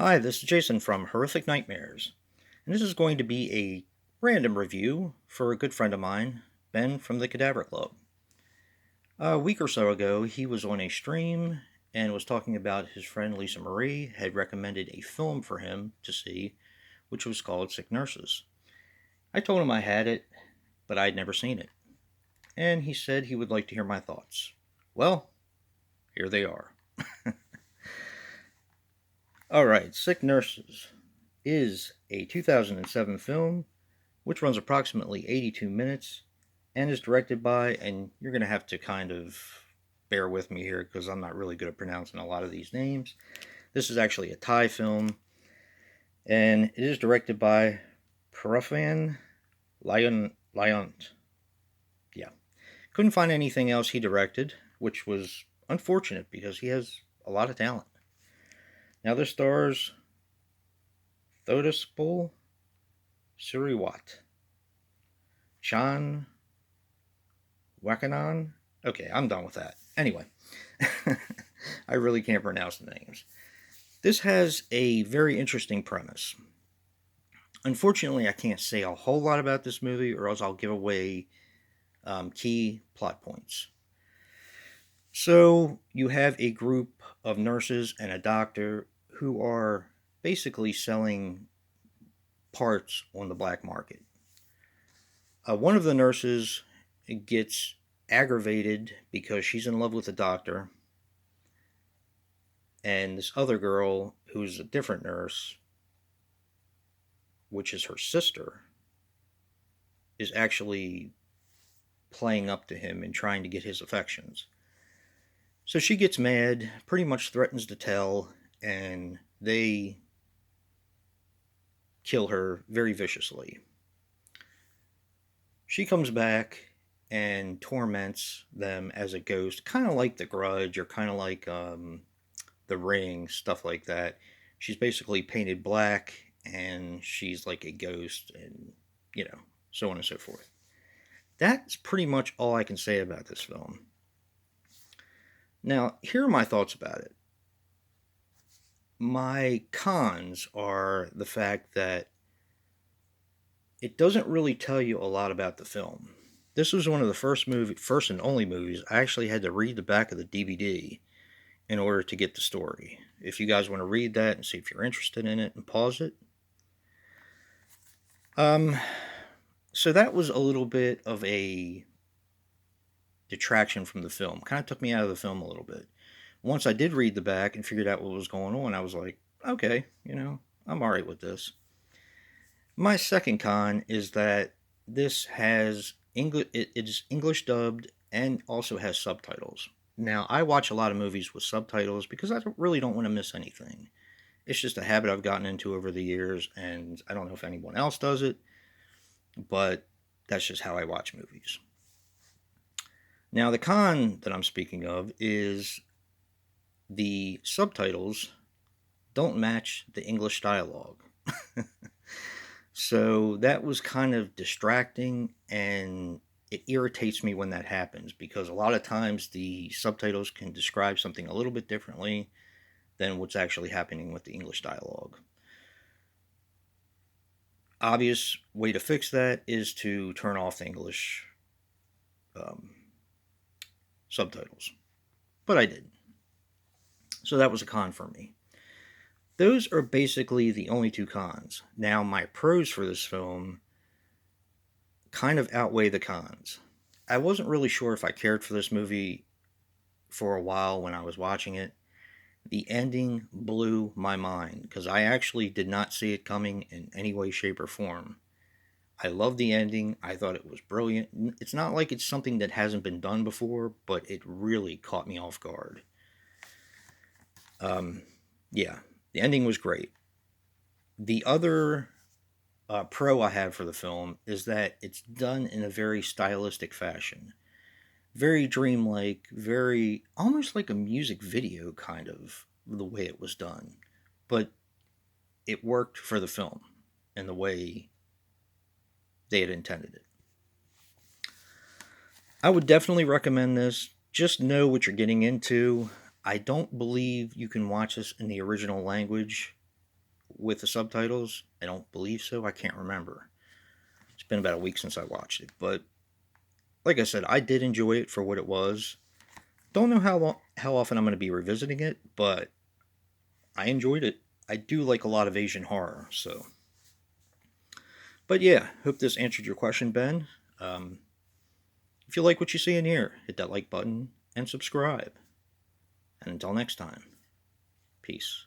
Hi, this is Jason from Horrific Nightmares, and this is going to be a random review for a good friend of mine, Ben from the Cadaver Club. A week or so ago, he was on a stream and was talking about his friend Lisa Marie had recommended a film for him to see, which was called Sick Nurses. I told him I had it, but I'd never seen it, and he said he would like to hear my thoughts. Well, here they are. Alright, Sick Nurses is a 2007 film which runs approximately 82 minutes and is directed by, and you're going to have to kind of bear with me here because I'm not really good at pronouncing a lot of these names. This is actually a Thai film, and it is directed by Prafan Lyont. Yeah. Couldn't find anything else he directed, which was unfortunate because he has a lot of talent. Now this stars Thodespol Suriwat, Chan Wakanan. Okay, I'm done with that. Anyway, I really can't pronounce the names. This has a very interesting premise. Unfortunately, I can't say a whole lot about this movie, or else I'll give away key plot points. So, you have a group of nurses and a doctor who are basically selling parts on the black market. One of the nurses gets aggravated because she's in love with the doctor, and this other girl, who's a different nurse, which is her sister, is actually playing up to him and trying to get his affections. So she gets mad, pretty much threatens to tell, and they kill her very viciously. She comes back and torments them as a ghost, kind of like The Grudge, or kind of like The Ring, stuff like that. She's basically painted black, and she's like a ghost, and so on and so forth. That's pretty much all I can say about this film. Now, here are my thoughts about it. My cons are the fact that it doesn't really tell you a lot about the film. This was one of the first and only movies I actually had to read the back of the DVD in order to get the story. If you guys want to read that and see if you're interested in it, and pause it. So that was a little bit of a detraction from the film. Kind of took me out of the film a little bit. Once I did read the back and figured out what was going on, I was like, okay, I'm alright with this. My second con is that this has English. It is English dubbed and also has subtitles. Now, I watch a lot of movies with subtitles because I really don't want to miss anything. It's just a habit I've gotten into over the years, and I don't know if anyone else does it, but that's just how I watch movies. Now, the con that I'm speaking of is the subtitles don't match the English dialogue. So that was kind of distracting, and it irritates me when that happens because a lot of times the subtitles can describe something a little bit differently than what's actually happening with the English dialogue. Obvious way to fix that is to turn off the English subtitles, but I didn't. So that was a con for me. Those are basically the only two cons. Now, my pros for this film kind of outweigh the cons. I wasn't really sure if I cared for this movie for a while when I was watching it. The ending blew my mind because I actually did not see it coming in any way, shape, or form. I loved the ending. I thought it was brilliant. It's not like it's something that hasn't been done before, but it really caught me off guard. Yeah, the ending was great. The other pro I have for the film is that it's done in a very stylistic fashion. Very dreamlike, very almost like a music video kind of the way it was done. But it worked for the film and the way they had intended it. I would definitely recommend this. Just know what you're getting into. I don't believe you can watch this in the original language. with the subtitles? I don't believe so. I can't remember. It's been about a week since I watched it, but like I said, I did enjoy it for what it was. Don't know how often I'm going to be revisiting it, but I enjoyed it. I do like a lot of Asian horror, so. But yeah, hope this answered your question, Ben. Um, if you like what you see in here, hit that like button and subscribe. And until next time, peace.